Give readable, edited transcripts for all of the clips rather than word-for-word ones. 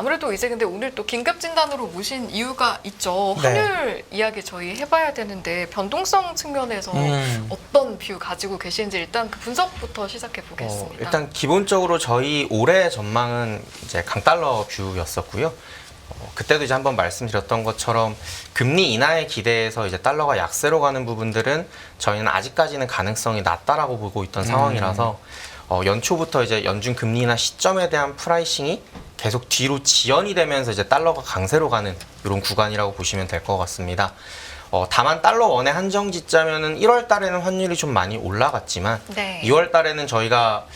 아무래도 이제 근데 오늘 또 긴급 진단으로 모신 이유가 있죠. 네. 환율 이야기 저희 해봐야 되는데 변동성 측면에서 어떤 뷰 가지고 계신지 일단 그 분석부터 시작해 보겠습니다. 일단 기본적으로 저희 올해 전망은 이제 강달러 뷰였었고요. 그때도 이제 한번 말씀드렸던 것처럼 금리 인하에 기대해서 이제 달러가 약세로 가는 부분들은 저희는 아직까지는 가능성이 낮다라고 보고 있던 상황이라서 연초부터 이제 연준 금리 인하 시점에 대한 프라이싱이 계속 뒤로 지연이 되면서 이제 달러가 강세로 가는 이런 구간이라고 보시면 될 것 같습니다. 다만 달러 원의 한정 지자면은 1월 달에는 환율이 좀 많이 올라갔지만 네. 2월 달에는 저희가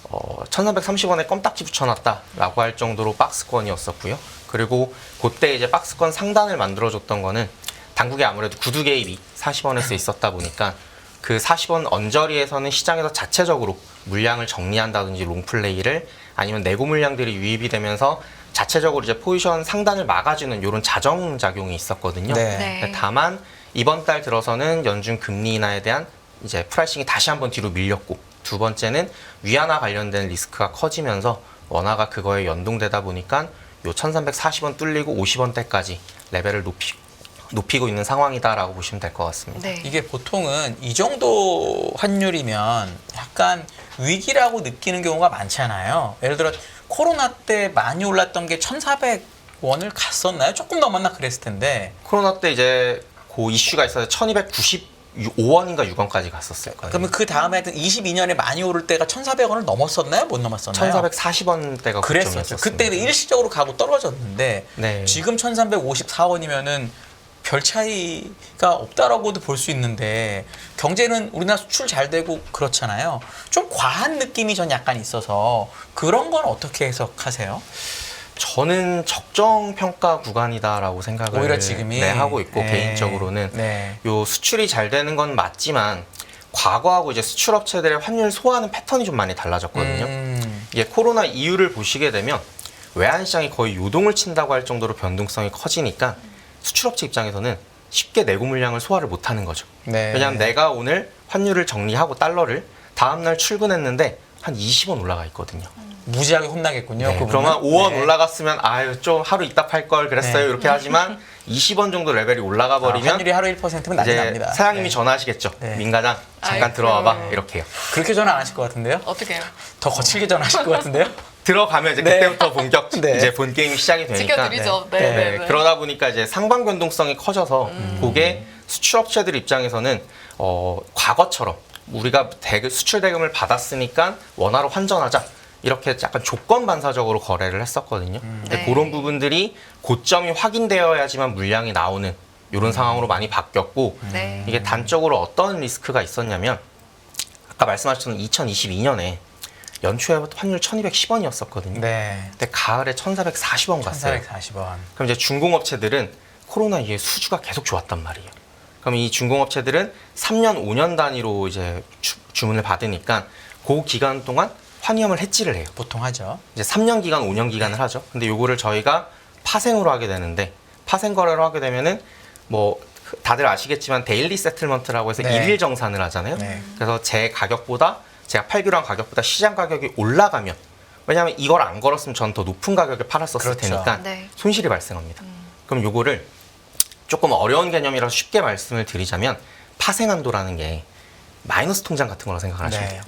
1,330원에 껌딱지 붙여놨다라고 할 정도로 박스권이었었고요. 그리고 그때 이제 박스권 상단을 만들어줬던 거는 당국에 아무래도 구두 개입이 40원에서 있었다 보니까 그 40원 언저리에서는 시장에서 자체적으로 물량을 정리한다든지 롱플레이를 아니면 내고 물량들이 유입이 되면서 자체적으로 이제 포지션 상단을 막아주는 이런 자정작용이 있었거든요. 네. 다만 이번 달 들어서는 연준 금리 인하에 대한 이제 프라이싱이 다시 한번 뒤로 밀렸고 두 번째는 위안화 관련된 리스크가 커지면서 원화가 그거에 연동되다 보니까 요 1,340원 뚫리고 50원대까지 레벨을 높이고 있는 상황이다라고 보시면 될 것 같습니다. 네. 이게 보통은 이 정도 환율이면 약간 위기라고 느끼는 경우가 많잖아요. 예를 들어 코로나 때 많이 올랐던 게 1,400원을 갔었나요? 조금 넘었나 그랬을 텐데. 코로나 때 이제 그 이슈가 있어서 1,295원인가 6원까지 갔었을 거예요. 그러면 그 다음에 하여튼 22년에 많이 오를 때가 1,400원을 넘었었나요? 못 넘었었나요? 1,440원대가 그랬었죠. 그때는 일시적으로 가고 떨어졌는데 네. 지금 1,354원이면은 별 차이가 없다라고도 볼 수 있는데 경제는 우리나라 수출 잘 되고 그렇잖아요. 좀 과한 느낌이 전 약간 있어서 그런 건 어떻게 해석하세요? 저는 적정 평가 구간이다라고 생각을 오히려 지금이 하고 있고 개인적으로는 네. 요 수출이 잘 되는 건 맞지만 과거하고 이제 수출 업체들의 환율 소화하는 패턴이 좀 많이 달라졌거든요. 이게 코로나 이후를 보시게 되면 외환 시장이 거의 요동을 친다고 할 정도로 변동성이 커지니까 수출업체 입장에서는 쉽게 내고 물량을 소화를 못하는 거죠. 네. 왜냐하면 내가 오늘 환율을 정리하고 달러를 다음날 출근했는데 한 20원 올라가 있거든요. 무지하게 혼나겠군요. 네, 그분은. 그러면 5원 네. 올라갔으면 아유 좀 하루 이따 팔 걸 그랬어요. 네. 이렇게 하지만 20원 정도 레벨이 올라가 버리면 환율이 하루 1%면 난리 이제 납니다. 사장님이 네. 전화하시겠죠. 네. 민과장 잠깐 아이고. 들어와봐 이렇게요. 그렇게 전화 안 하실 것 같은데요? 어떻게 해요? 더 거칠게 전화하실 것 같은데요? 들어가면 이제 네. 그때부터 본격 네. 이제 본 게임이 시작이 되니까 지켜드리죠. 네. 네. 네, 네. 그러다 보니까 이제 상방 변동성이 커져서 그게 수출업체들 입장에서는 과거처럼 우리가 수출 대금을 받았으니까 원화로 환전하자 이렇게 약간 조건 반사적으로 거래를 했었거든요. 근데 네. 그런 부분들이 고점이 확인되어야지만 물량이 나오는 이런 상황으로 많이 바뀌었고 네. 이게 단적으로 어떤 리스크가 있었냐면 아까 말씀하셨던 2022년에 연초에 환율 1,210원이었었거든요. 네. 근데 가을에 1,440원 갔어요. 1,440원. 그럼 이제 중공업체들은 코로나 이후에 수주가 계속 좋았단 말이에요. 그럼 이 중공업체들은 3년, 5년 단위로 이제 주문을 받으니까 그 기간 동안 환위험을 해지를 해요. 보통 하죠. 이제 3년 기간, 5년 기간을 하죠. 근데 요거를 저희가 파생으로 하게 되는데 파생 거래로 하게 되면은 뭐 다들 아시겠지만 데일리 세틀먼트라고 해서 네. 일일 정산을 하잖아요. 네. 그래서 제 가격보다 제가 팔기로 한 가격보다 시장 가격이 올라가면 왜냐하면 이걸 안 걸었으면 저는 더 높은 가격에 팔았었을 그렇죠. 테니까 네. 손실이 발생합니다. 그럼 요거를 조금 어려운 개념이라서 쉽게 말씀을 드리자면 파생한도라는 게 마이너스 통장 같은 거라고 생각하시면 네. 돼요.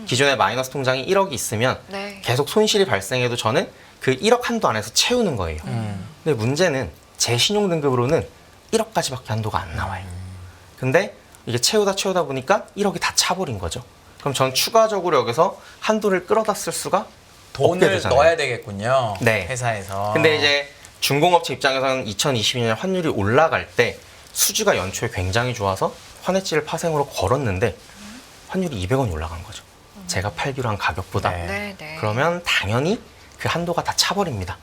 기존에 마이너스 통장이 1억이 있으면 네. 계속 손실이 발생해도 저는 그 1억 한도 안에서 채우는 거예요. 근데 문제는 제 신용등급으로는 1억까지밖에 한도가 안 나와요. 근데 이게 채우다 보니까 1억이 다 차버린 거죠. 그럼 전 추가적으로 여기서 한도를 끌어다 쓸 수가 없게 돈을 되잖아요. 넣어야 되겠군요. 네. 회사에서. 근데 이제 중공업체 입장에서는 2022년 환율이 올라갈 때 수주가 연초에 굉장히 좋아서 환해지를 파생으로 걸었는데 환율이 200원이 올라간 거죠. 제가 팔기로 한 가격보다. 네. 네. 네. 그러면 당연히 그 한도가 다 차버립니다.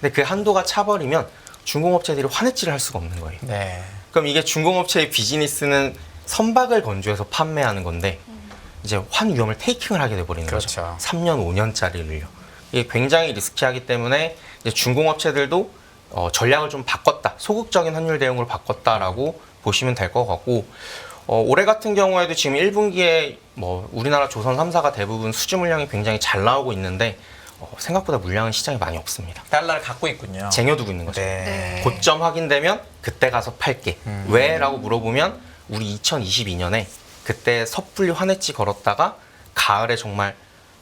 근데 그 한도가 차버리면 중공업체들이 환해지를 할 수가 없는 거예요. 네. 그럼 이게 중공업체의 비즈니스는 선박을 건조해서 판매하는 건데 이제 환위험을 테이킹을 하게 돼버리는 그렇죠. 거죠. 3년, 5년짜리를요. 이게 굉장히 리스키하기 때문에 이제 중공업체들도 전략을 좀 바꿨다. 소극적인 환율 대응으로 바꿨다라고 보시면 될 것 같고 올해 같은 경우에도 지금 1분기에 뭐 우리나라 조선 3사가 대부분 수주 물량이 굉장히 잘 나오고 있는데 생각보다 물량은 시장에 많이 없습니다. 달러를 갖고 있군요. 쟁여두고 있는 거죠. 네. 고점 확인되면 그때 가서 팔게. 왜? 라고 물어보면 우리 2022년에 그때 섣불리 환해지 걸었다가 가을에 정말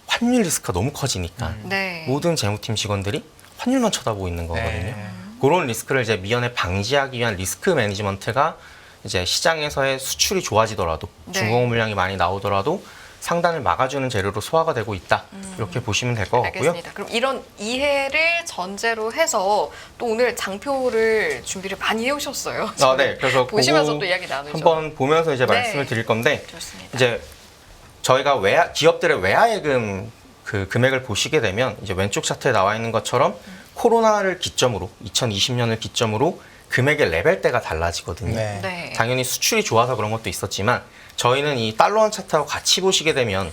환율 리스크가 너무 커지니까 네. 모든 재무팀 직원들이 환율만 쳐다보고 있는 거거든요. 네. 그런 리스크를 이제 미연에 방지하기 위한 리스크 매니지먼트가 이제 시장에서의 수출이 좋아지더라도 네. 중공업 물량이 많이 나오더라도 상단을 막아주는 재료로 소화가 되고 있다. 이렇게 보시면 될 것 같고요. 알겠습니다. 그럼 이런 이해를 전제로 해서 또 오늘 장표를 준비를 많이 해오셨어요. 네. 그래서 보시면서 그거 또 이야기 나누죠. 한번 보면서 이제 네. 말씀을 드릴 건데 좋습니다. 이제 저희가 기업들의 외화예금 그 금액을 보시게 되면 이제 왼쪽 차트에 나와 있는 것처럼 코로나를 기점으로 2020년을 기점으로 금액의 레벨대가 달라지거든요. 네. 네. 당연히 수출이 좋아서 그런 것도 있었지만 저희는 이 달러원 차트하고 같이 보시게 되면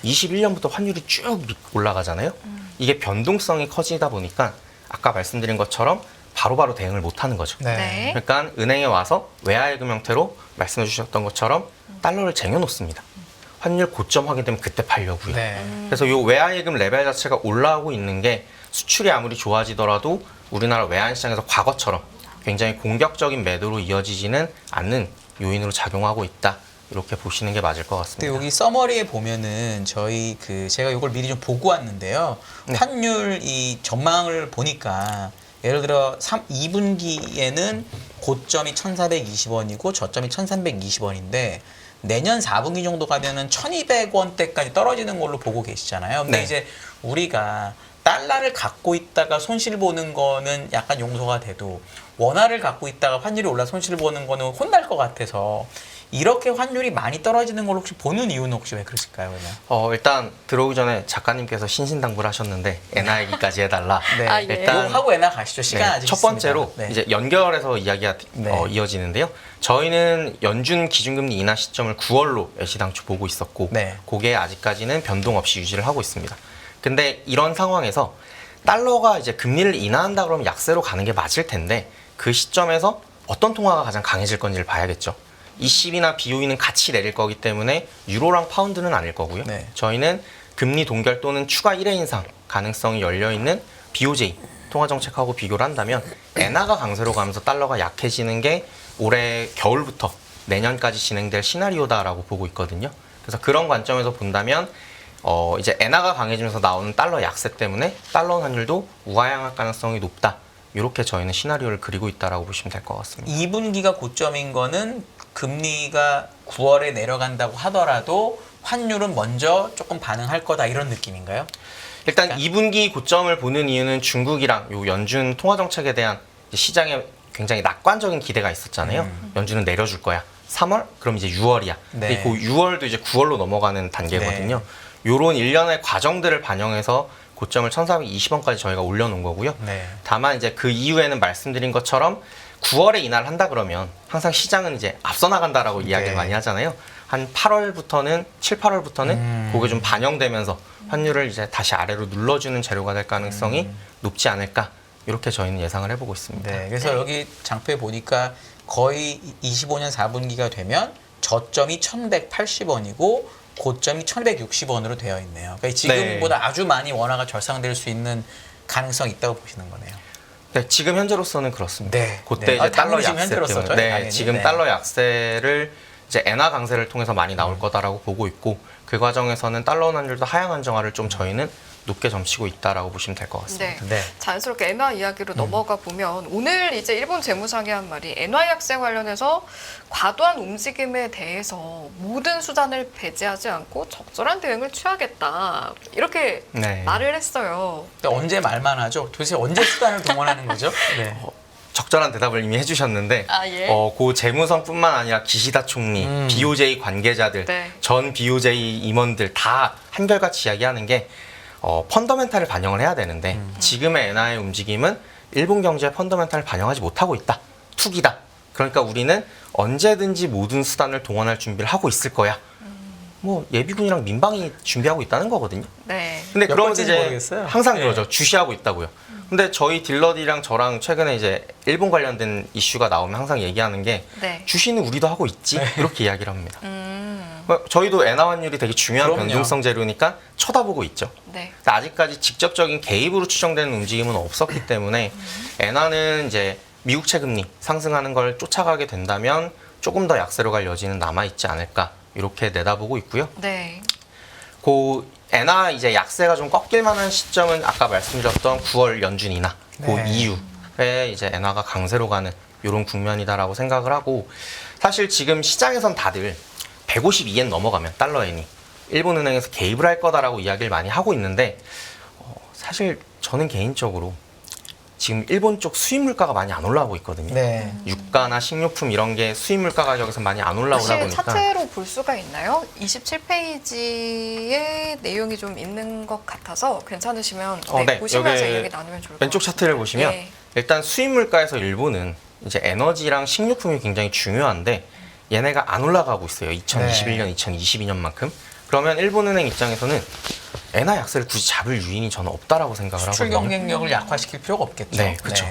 21년부터 환율이 쭉 올라가잖아요. 이게 변동성이 커지다 보니까 아까 말씀드린 것처럼 바로바로 대응을 못하는 거죠. 네. 그러니까 은행에 와서 외화예금 형태로 말씀해 주셨던 것처럼 달러를 쟁여놓습니다. 환율 고점 확인되면 그때 팔려고요. 네. 그래서 이 외화예금 레벨 자체가 올라오고 있는 게 수출이 아무리 좋아지더라도 우리나라 외환시장에서 과거처럼 굉장히 공격적인 매도로 이어지지는 않는 요인으로 작용하고 있다. 이렇게 보시는 게 맞을 것 근데 같습니다. 여기 서머리에 보면은 저희 제가 이걸 미리 좀 보고 왔는데요. 네. 환율 이 전망을 보니까 예를 들어 2분기에는 고점이 1,420원이고 저점이 1,320원인데 내년 4분기 정도 가면은 1,200원대까지 떨어지는 걸로 보고 계시잖아요. 근데 네. 이제 우리가 달러를 갖고 있다가 손실 보는 거는 약간 용서가 돼도 원화를 갖고 있다가 환율이 올라 손실 보는 거는 혼날 것 같아서 이렇게 환율이 많이 떨어지는 걸 혹시 보는 이유는 혹시 왜 그러실까요? 그러면? 일단 들어오기 전에 작가님께서 신신당부를 하셨는데 엔화 얘기까지 해달라. 네. 아, 예. 일단 하고 애나 가시죠. 시간 네, 아직 첫 번째로 있습니다. 네. 이제 연결해서 이야기가 네. 이어지는데요. 저희는 연준 기준금리 인하 시점을 9월로 애시당초 보고 있었고 네. 그게 아직까지는 변동 없이 유지를 하고 있습니다. 근데 이런 상황에서 달러가 이제 금리를 인하한다 그러면 약세로 가는 게 맞을 텐데 그 시점에서 어떤 통화가 가장 강해질 건지를 봐야겠죠. ECB나 BOE는 같이 내릴 거기 때문에 유로랑 파운드는 아닐 거고요. 네. 저희는 금리 동결 또는 추가 1회 인상 가능성이 열려 있는 BOJ 통화 정책하고 비교를 한다면 엔화가 강세로 가면서 달러가 약해지는 게 올해 겨울부터 내년까지 진행될 시나리오다라고 보고 있거든요. 그래서 그런 관점에서 본다면 이제 엔화가 강해지면서 나오는 달러 약세 때문에 달러 환율도 우하향할 가능성이 높다. 이렇게 저희는 시나리오를 그리고 있다라고 보시면 될 것 같습니다. 2분기가 고점인 거는 금리가 9월에 내려간다고 하더라도 환율은 먼저 조금 반응할 거다 이런 느낌인가요? 일단 2분기 고점을 보는 이유는 중국이랑 요 연준 통화 정책에 대한 시장에 굉장히 낙관적인 기대가 있었잖아요. 연준은 내려줄 거야. 3월? 그럼 이제 6월이야. 근데 네. 그 6월도 이제 9월로 넘어가는 단계거든요. 요런 일련의 과정들을 반영해서 고점을 1,420원까지 저희가 올려놓은 거고요. 네. 다만 이제 그 이후에는 말씀드린 것처럼 9월에 인하를 한다 그러면 항상 시장은 이제 앞서 나간다라고 이야기를 네. 많이 하잖아요. 한 8월부터는 7, 8월부터는 그게 좀 반영되면서 환율을 이제 다시 아래로 눌러주는 재료가 될 가능성이 높지 않을까 이렇게 저희는 예상을 해보고 있습니다. 네. 그래서 여기 장표에 보니까 거의 25년 4분기가 되면 저점이 1,180원이고 고점이 1,160원으로 되어 있네요. 그러니까 지금보다 아주 많이 원화가 절상될 수 있는 가능성이 있다고 보시는 거네요. 네, 지금 현재로서는 그렇습니다. 네. 그때 네. 이제 달러 당연히 지금 약세 현재로서죠. 때문에 네, 당연히. 지금 네. 달러 약세를 이제 엔화 강세를 통해서 많이 나올 거다라고 보고 있고 그 과정에서는 달러 환율도 하향 안정화를 좀 저희는 높게 점치고 있다라고 보시면 될 것 같습니다. 네. 네. 자연스럽게 엔화 이야기로 넘어가 보면 오늘 이제 일본 재무상이 한 말이 엔화 약세 관련해서 과도한 움직임에 대해서 모든 수단을 배제하지 않고 적절한 대응을 취하겠다 이렇게 네. 말을 했어요. 근데 언제 말만 하죠? 도대체 언제 수단을 동원하는 거죠? 네. 적절한 대답을 이미 해주셨는데 아, 예? 고 재무성뿐만 아니라 기시다 총리, BOJ 관계자들, 네. 전 BOJ 임원들 다 한결같이 이야기하는 게 펀더멘탈을 반영을 해야 되는데 지금의 엔화의 움직임은 일본 경제의 펀더멘탈을 반영하지 못하고 있다. 투기다. 그러니까 우리는 언제든지 모든 수단을 동원할 준비를 하고 있을 거야. 뭐 예비군이랑 민방위 준비하고 있다는 거거든요. 네. 근데 몇 그러면서 번째인지 이제 모르겠어요. 항상 네. 그러죠. 주시하고 있다고요. 근데 저희 딜러들이랑 저랑 최근에 이제 일본 관련된 이슈가 나오면 항상 얘기하는 게 네. 주시는 우리도 하고 있지 이렇게 이야기를 합니다. 음. 저희도 엔화 환율이 되게 중요한 그럼요. 변동성 재료니까 쳐다보고 있죠. 네. 근데 아직까지 직접적인 개입으로 추정되는 움직임은 없었기 때문에 엔화는 이제 미국 채금리 상승하는 걸 쫓아가게 된다면 조금 더 약세로 갈 여지는 남아 있지 않을까 이렇게 내다보고 있고요. 네. 그 엔화 이제 약세가 좀 꺾일 만한 시점은 아까 말씀드렸던 9월 연준 인하 그 네. 이후에 이제 엔화가 강세로 가는 이런 국면이다라고 생각을 하고 사실 지금 시장에선 다들 152엔 넘어가면 달러엔이 일본은행에서 개입을 할 거다라고 이야기를 많이 하고 있는데 사실 저는 개인적으로 지금 일본 쪽 수입 물가가 많이 안 올라오고 있거든요. 네. 유가나 식료품 이런 게 수입 물가 가격에서 많이 안 올라오다 사실 보니까 차트로 볼 수가 있나요? 27페이지에 내용이 좀 있는 것 같아서 괜찮으시면 네, 보시면서 여기 이야기 나누면 좋을 것 왼쪽 같습니다. 차트를 보시면 네. 일단 수입 물가에서 일본은 이제 에너지랑 식료품이 굉장히 중요한데 얘네가 안 올라가고 있어요. 2021년, 2022년만큼. 그러면 일본은행 입장에서는 엔화 약세를 굳이 잡을 유인이 저는 없다라고 생각을 수출 하거든요. 경쟁력을 약화시킬 필요가 없겠죠. 네, 그렇죠.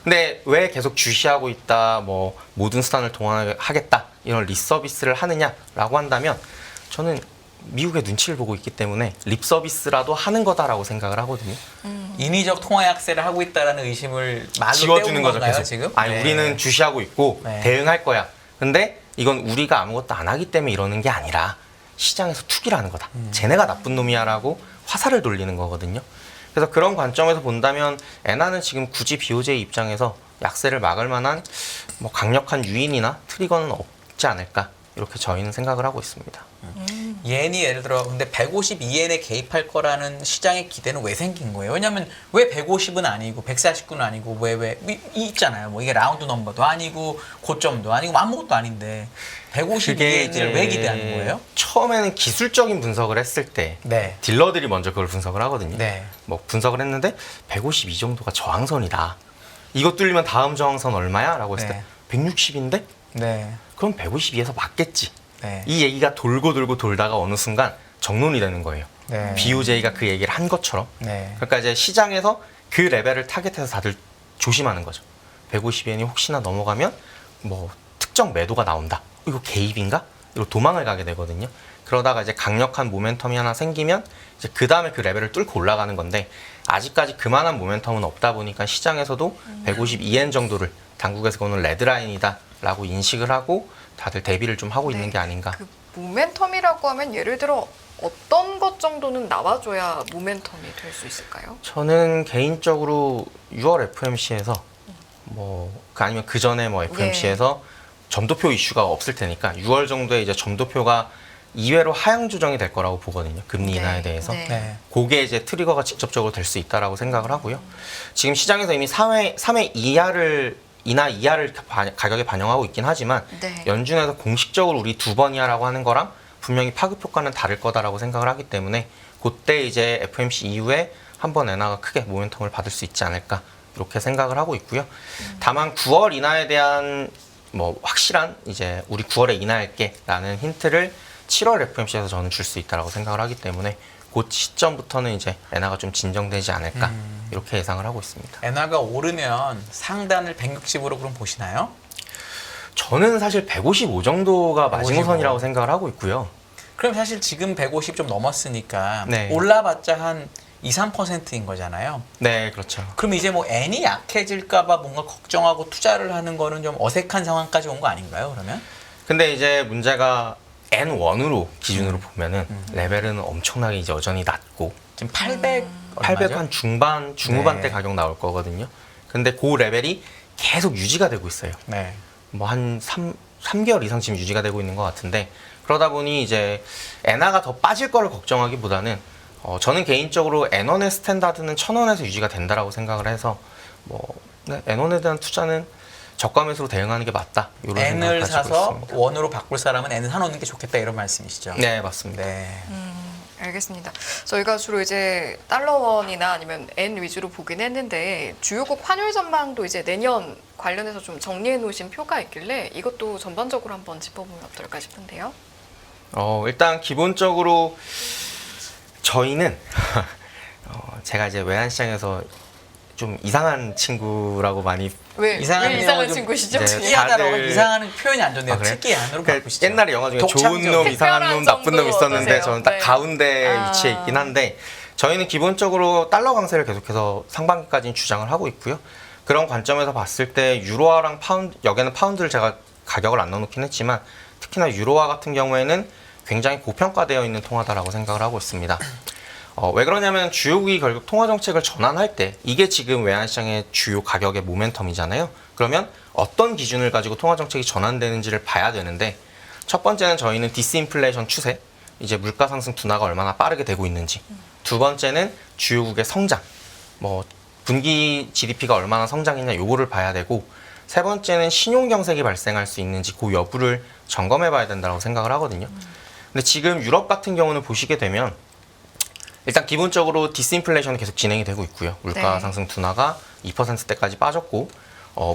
근데 왜 계속 주시하고 있다, 뭐 모든 수단을 동원하겠다 이런 립서비스를 하느냐라고 한다면 저는 미국의 눈치를 보고 있기 때문에 립서비스라도 하는 거다라고 생각을 하거든요. 인위적 통화 약세를 하고 있다라는 의심을 말로 지워주는 때우는 거죠, 건가요, 계속. 지금? 아니 네. 우리는 주시하고 있고 네. 대응할 거야. 근데 이건 우리가 아무것도 안 하기 때문에 이러는 게 아니라 시장에서 투기를 하는 거다. 쟤네가 나쁜 놈이야라고 화살을 돌리는 거거든요. 그래서 그런 관점에서 본다면 엔화는 지금 굳이 BOJ 입장에서 약세를 막을 만한 뭐 강력한 유인이나 트리거는 없지 않을까 이렇게 저희는 생각을 하고 있습니다. 옌이 예를 들어 근데 152엔에 개입할 거라는 시장의 기대는 왜 생긴 거예요? 왜냐면 왜 150은 아니고 149는 아니고 이 있잖아요. 뭐 이게 라운드 넘버도 아니고 고점도 아니고 아무것도 아닌데 152엔을 왜 기대하는 거예요? 처음에는 기술적인 분석을 했을 때 네. 딜러들이 먼저 그걸 분석을 하거든요. 네. 뭐 분석을 했는데 152 정도가 저항선이다. 이거 뚫리면 다음 저항선 얼마야? 라고 했을 네. 때 160인데? 네. 그럼 152에서 맞겠지. 네. 이 얘기가 돌고 돌다가 어느 순간 정론이 되는 거예요. 네. BOJ가 그 얘기를 한 것처럼. 네. 그러니까 이제 시장에서 그 레벨을 타겟해서 다들 조심하는 거죠. 150엔이 혹시나 넘어가면 뭐 특정 매도가 나온다. 이거 개입인가? 이거 도망을 가게 되거든요. 그러다가 이제 강력한 모멘텀이 하나 생기면 이제 그 다음에 그 레벨을 뚫고 올라가는 건데 아직까지 그만한 모멘텀은 없다 보니까 시장에서도 152엔 정도를 당국에서 그거는 레드라인이다라고 인식을 하고 다들 대비를 좀 하고 있는 게 아닌가. 그 모멘텀이라고 하면 예를 들어 어떤 것 정도는 나와줘야 모멘텀이 될 수 있을까요? 저는 개인적으로 6월 FMC에서 아니면 그 전에 뭐 FMC에서 점도표 이슈가 없을 테니까 6월 정도에 이제 점도표가 2회로 하향 조정이 될 거라고 보거든요. 금리 인하에 대해서. 네. 네. 그게 이제 트리거가 직접적으로 될 수 있다라고 생각을 하고요. 지금 시장에서 이미 3회 인하 이하를 가격에 반영하고 있긴 하지만 네. 연준에서 공식적으로 우리 2번 이하라고 하는 거랑 분명히 파급 효과는 다를 거다라고 생각을 하기 때문에 그때 이제 FMC 이후에 한번 엔화가 크게 모멘텀을 받을 수 있지 않을까 이렇게 생각을 하고 있고요. 다만 9월 인하에 대한 뭐 확실한 이제 우리 9월에 인하할게라는 힌트를 7월 FMC에서 저는 줄 수 있다라고 생각을 하기 때문에 그 시점부터는 이제 엔화가 좀 진정되지 않을까 이렇게 예상을 하고 있습니다. 엔화가 오르면 상단을 160으로 그럼 보시나요? 저는 사실 155 정도가 155. 마지노선이라고 생각을 하고 있고요. 그럼 사실 지금 150 좀 넘었으니까 네. 올라봤자 한 2, 3%인 거잖아요. 네, 그렇죠. 그럼 이제 뭐 엔이 약해질까봐 뭔가 걱정하고 투자를 하는 거는 좀 어색한 상황까지 온 거 아닌가요? 그러면? 근데 이제 문제가 N1으로 기준으로 보면은 레벨은 엄청나게 이제 여전히 낮고 지금 800 800 한 중후반대 네. 가격 나올 거거든요. 근데 그 레벨이 계속 유지가 되고 있어요. 네. 뭐 한 3개월 이상 지금 유지가 되고 있는 것 같은데 그러다 보니 이제 엔화가 더 빠질 거를 걱정하기보다는 저는 개인적으로 N1의 스탠다드는 1,000원에서 유지가 된다라고 생각을 해서 N1에 대한 투자는 저가 매수로 대응하는 게 맞다. 이런 N을 생각을 가지고 사서 있습니다. 원으로 바꿀 사람은 N 사놓는 게 좋겠다 이런 말씀이시죠? 네, 맞습니다. 네. 알겠습니다. 저희가 주로 이제 달러원이나 아니면 엔 위주로 보긴 했는데 주요국 환율 전망도 이제 내년 관련해서 좀 정리해 놓으신 표가 있길래 이것도 전반적으로 한번 짚어보면 어떨까 싶은데요. 일단 기본적으로 저희는 제가 이제 외환시장에서 좀 이상한 친구라고 많이 왜 이상한 왜 이상한 좀 친구시죠? 네, 특이하다라고 다들- 이상한 표현이 안 좋네요. 아, 그래요? 특이한으로 그러니까 바꾸시죠. 옛날에 영화 중에 좋은 독창적. 놈, 이상한 놈, 특별한 나쁜 놈 정도 있었는데 어떠세요? 저는 딱 네. 가운데 아. 위치해 있긴 한데 저희는 기본적으로 달러 강세를 계속해서 상반기까지는 주장을 하고 있고요. 그런 관점에서 봤을 때 유로화랑 파운드, 여기는 파운드를 제가 가격을 안 넣어놓긴 했지만 특히나 유로화 같은 경우에는 굉장히 고평가되어 있는 통화다라고 생각을 하고 있습니다. 왜 그러냐면 주요국이 결국 통화 정책을 전환할 때 이게 지금 외환시장의 주요 가격의 모멘텀이잖아요. 그러면 어떤 기준을 가지고 통화 정책이 전환되는지를 봐야 되는데 첫 번째는 저희는 디스인플레이션 추세, 이제 물가 상승 둔화가 얼마나 빠르게 되고 있는지. 두 번째는 주요국의 성장, 뭐 분기 GDP가 얼마나 성장했냐 요거를 봐야 되고 세 번째는 신용 경색이 발생할 수 있는지 그 여부를 점검해 봐야 된다고 생각을 하거든요. 근데 지금 유럽 같은 경우는 보시게 되면 일단 기본적으로 디스인플레이션이 계속 진행이 되고 있고요. 물가 네. 상승 둔화가 2%대까지 빠졌고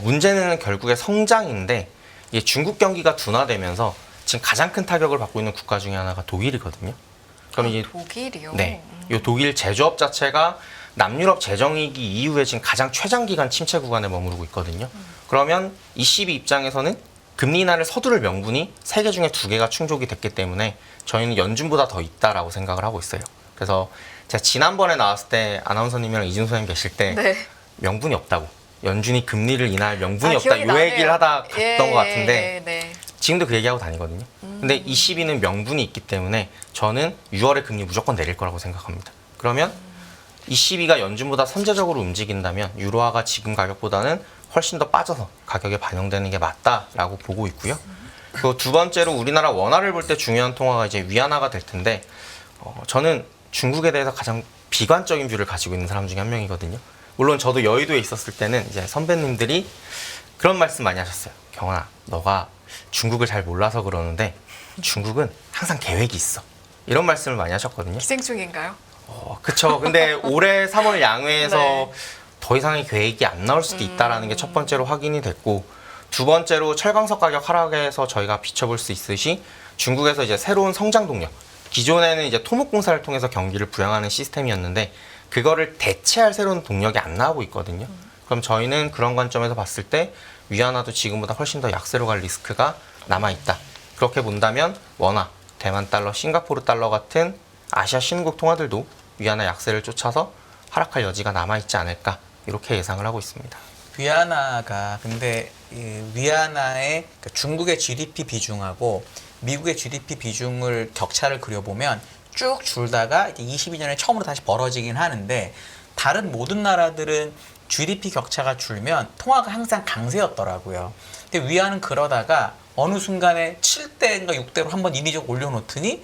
문제는 결국에 성장인데 이게 중국 경기가 둔화되면서 지금 가장 큰 타격을 받고 있는 국가 중에 하나가 독일이거든요. 그럼 이게 독일이요? 네, 이 독일 제조업 자체가 남유럽 재정위기 이후에 지금 가장 최장기간 침체 구간에 머무르고 있거든요. 그러면 ECB 입장에서는 금리 인하를 서두를 명분이 3개 중에 2개가 충족이 됐기 때문에 저희는 연준보다 더 있다라고 생각을 하고 있어요. 그래서 제가 지난번에 나왔을 때 아나운서님이랑 이준수 선생님 계실 때 네. 명분이 없다고 연준이 금리를 인하할 명분이 아, 없다 기억이 요 얘기를 나네요. 하다 갔던 예, 것 같은데 예, 네. 지금도 그 얘기하고 다니거든요. 근데 ECB는 명분이 있기 때문에 저는 6월에 금리 무조건 내릴 거라고 생각합니다. 그러면 ECB가 연준보다 선제적으로 움직인다면 유로화가 지금 가격보다는 훨씬 더 빠져서 가격에 반영되는 게 맞다라고 보고 있고요. 그리고 두 번째로 우리나라 원화를 볼 때 중요한 통화가 이제 위안화가 될 텐데 저는 중국에 대해서 가장 비관적인 뷰를 가지고 있는 사람 중에 한 명이거든요. 물론 저도 여의도에 있었을 때는 이제 선배님들이 그런 말씀 많이 하셨어요. 경환아, 너가 중국을 잘 몰라서 그러는데 중국은 항상 계획이 있어. 이런 말씀을 많이 하셨거든요. 기생충인가요? 그쵸. 근데 올해 3월 양회에서 네. 더 이상의 계획이 안 나올 수도 있다라는 게 첫 번째로 확인이 됐고 두 번째로 철강석 가격 하락에서 저희가 비춰볼 수 있듯이 중국에서 이제 새로운 성장 동력 기존에는 이제 토목공사를 통해서 경기를 부양하는 시스템이었는데 그거를 대체할 새로운 동력이 안 나오고 있거든요. 그럼 저희는 그런 관점에서 봤을 때 위안화도 지금보다 훨씬 더 약세로 갈 리스크가 남아있다. 그렇게 본다면 원화, 대만 달러, 싱가포르 달러 같은 아시아 신흥국 통화들도 위안화 약세를 쫓아서 하락할 여지가 남아있지 않을까 이렇게 예상을 하고 있습니다. 위안화가 근데 이 위안화의 그러니까 중국의 GDP 비중하고 미국의 GDP 비중을 격차를 그려보면 쭉 줄다가 이제 22년에 처음으로 다시 벌어지긴 하는데 다른 모든 나라들은 GDP 격차가 줄면 통화가 항상 강세였더라고요. 근데 위안은 그러다가 어느 순간에 7대인가 6대로 한번 인위적으로 올려놓더니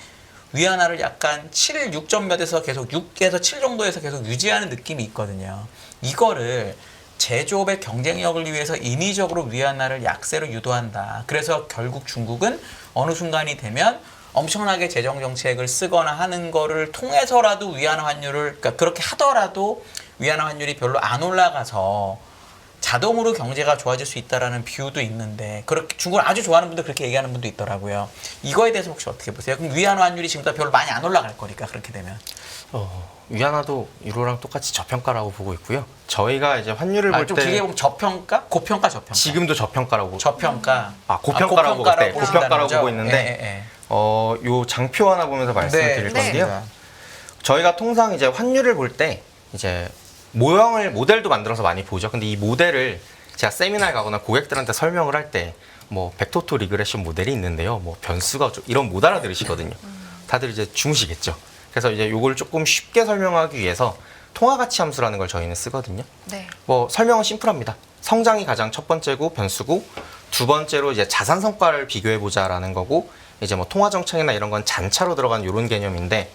위안화를 약간 7, 6점 몇에서 계속 6에서 7 정도에서 계속 유지하는 느낌이 있거든요. 이거를 제조업의 경쟁력을 위해서 인위적으로 위안화를 약세로 유도한다. 그래서 결국 중국은 어느 순간이 되면 엄청나게 재정 정책을 쓰거나 하는 거를 통해서라도 위안화 환율을 그러니까 그렇게 하더라도 위안화 환율이 별로 안 올라가서 자동으로 경제가 좋아질 수 있다라는 뷰도 있는데 그렇게 중국을 아주 좋아하는 분들 그렇게 얘기하는 분도 있더라고요. 이거에 대해서 혹시 어떻게 보세요? 그럼 위안화 환율이 지금보다 별로 많이 안 올라갈 거니까 그렇게 되면 위안화도 유로랑 똑같이 저평가라고 보고 있고요. 저희가 이제 환율을 볼 좀 때 길게 보면 저평가, 고평가, 저평가. 지금도 저평가라고 저평가. 고평가라고 볼 때, 고평가라고 보신다는 보고 있는데 거죠? 예, 예. 요 장표 하나 보면서 말씀을 드릴 네. 건데요. 저희가 통상 이제 환율을 볼 때 이제 모델도 만들어서 많이 보죠. 근데 이 모델을 제가 세미나에 가거나 고객들한테 설명을 할 때 뭐 벡터토 리그레션 모델이 있는데요. 뭐 변수가 이런 못 알아들으시거든요. 다들 이제 주무시겠죠. 그래서 이제 요걸 조금 쉽게 설명하기 위해서 통화 가치 함수라는 걸 저희는 쓰거든요. 네. 뭐 설명은 심플합니다. 성장이 가장 첫 번째고 변수고 두 번째로 이제 자산 성과를 비교해 보자라는 거고 이제 뭐 통화 정책이나 이런 건 잔차로 들어간 이런 개념인데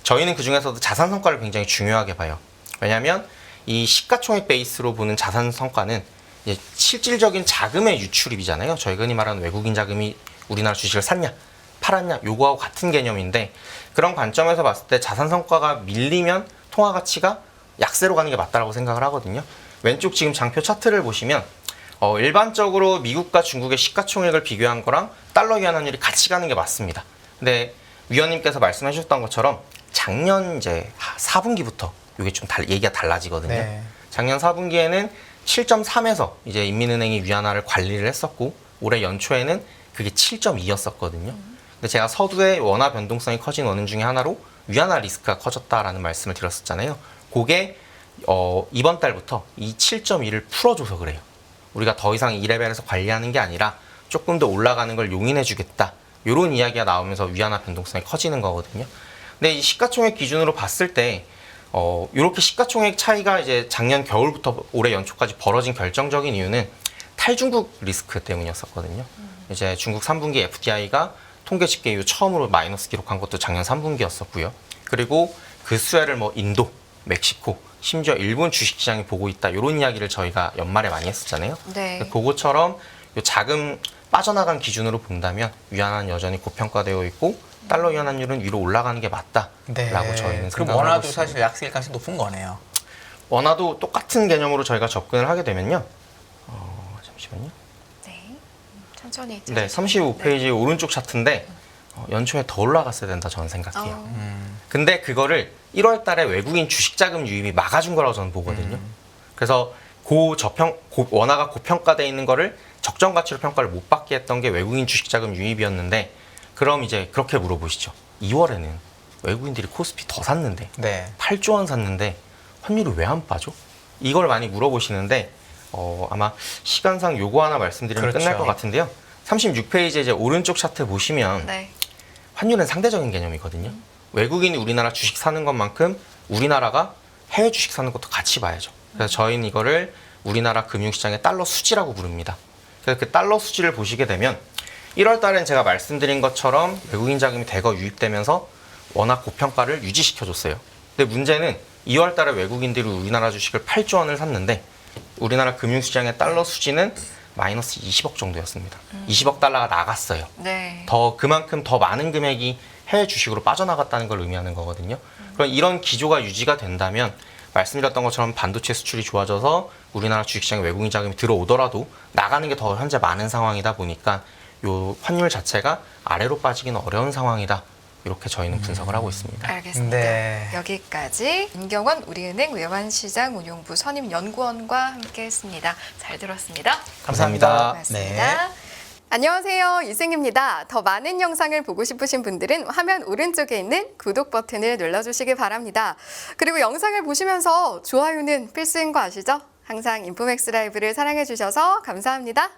저희는 그 중에서도 자산 성과를 굉장히 중요하게 봐요. 왜냐하면 이 시가총액 베이스로 보는 자산 성과는 이제 실질적인 자금의 유출입이잖아요. 저희가 흔히 말하는 외국인 자금이 우리나라 주식을 샀냐 팔았냐 요거하고 같은 개념인데 그런 관점에서 봤을 때 자산 성과가 밀리면 통화 가치가 약세로 가는 게 맞다라고 생각을 하거든요. 왼쪽 지금 장표 차트를 보시면 일반적으로 미국과 중국의 시가총액을 비교한 거랑 달러 위안 환율이 같이 가는 게 맞습니다. 근데 위원님께서 말씀해 주셨던 것처럼 작년 이제 4분기부터 이게 좀 얘기가 달라지거든요. 네. 작년 4분기에는 7.3에서 이제 인민은행이 위안화를 관리를 했었고 올해 연초에는 그게 7.2였었거든요. 근데 제가 서두에 원화 변동성이 커진 원인 중에 하나로 위안화 리스크가 커졌다라는 말씀을 드렸었잖아요. 그게 이번 달부터 이 7.2를 풀어줘서 그래요. 우리가 더 이상 이 레벨에서 관리하는 게 아니라 조금 더 올라가는 걸 용인해 주겠다. 이런 이야기가 나오면서 위안화 변동성이 커지는 거거든요. 근데 이 시가총액 기준으로 봤을 때 이렇게 시가총액 차이가 이제 작년 겨울부터 올해 연초까지 벌어진 결정적인 이유는 탈중국 리스크 때문이었었거든요. 이제 중국 3분기 FDI가 통계 집계 이후 처음으로 마이너스 기록한 것도 작년 3분기였었고요. 그리고 그 수혜를 뭐 인도, 멕시코, 심지어 일본 주식시장이 보고 있다. 이런 이야기를 저희가 연말에 많이 했었잖아요. 네. 그것처럼 요 자금 빠져나간 기준으로 본다면 위안화는 여전히 고평가되어 있고 달러 위안 환율은 위로 올라가는 게 맞다라고 저희는 그럼 생각을 하고 원화도 있습니다. 사실 약세일 가능성이 높은 거네요. 원화도 똑같은 개념으로 저희가 접근을 하게 되면요. 잠시만요. 네. 천천히. 네, 35페이지 오른쪽 차트인데 연초에 더 올라갔어야 된다 저는 생각해요. 근데 그거를 1월 달에 외국인 주식 자금 유입이 막아준 거라고 저는 보거든요. 그래서 원화가 고평가돼 있는 거를 적정 가치로 평가를 못 받게 했던 게 외국인 주식 자금 유입이었는데 그럼 이제 그렇게 물어보시죠. 2월에는 외국인들이 코스피 더 샀는데 네. 8조 원 샀는데 환율이 왜 안 빠져? 이걸 많이 물어보시는데 아마 시간상 요거 하나 말씀드리면 그렇죠. 끝날 것 같은데요. 36페이지 이제 오른쪽 차트 보시면 네. 환율은 상대적인 개념이거든요. 외국인이 우리나라 주식 사는 것만큼 우리나라가 해외 주식 사는 것도 같이 봐야죠. 그래서 저희는 이거를 우리나라 금융시장의 달러 수지라고 부릅니다. 그래서 그 달러 수지를 보시게 되면 1월 달엔 제가 말씀드린 것처럼 외국인 자금이 대거 유입되면서 워낙 고평가를 유지시켜줬어요. 근데 문제는 2월 달에 외국인들이 우리나라 주식을 8조 원을 샀는데 우리나라 금융시장의 달러 수지는 마이너스 20억 정도였습니다. 20억 달러가 나갔어요. 네. 그만큼 더 많은 금액이 해외 주식으로 빠져나갔다는 걸 의미하는 거거든요. 그럼 이런 기조가 유지가 된다면 말씀드렸던 것처럼 반도체 수출이 좋아져서 우리나라 주식시장에 외국인 자금이 들어오더라도 나가는 게 더 현재 많은 상황이다 보니까 요 환율 자체가 아래로 빠지기는 어려운 상황이다. 이렇게 저희는 분석을 하고 있습니다. 알겠습니다. 네. 여기까지 임경원 우리은행 외환시장 운용부 선임 연구원과 함께했습니다. 잘 들었습니다. 감사합니다. 고맙습니다. 네. 안녕하세요. 이승입니다. 더 많은 영상을 보고 싶으신 분들은 화면 오른쪽에 있는 구독 버튼을 눌러주시기 바랍니다. 그리고 영상을 보시면서 좋아요는 필수인 거 아시죠? 항상 인포맥스 라이브를 사랑해 주셔서 감사합니다.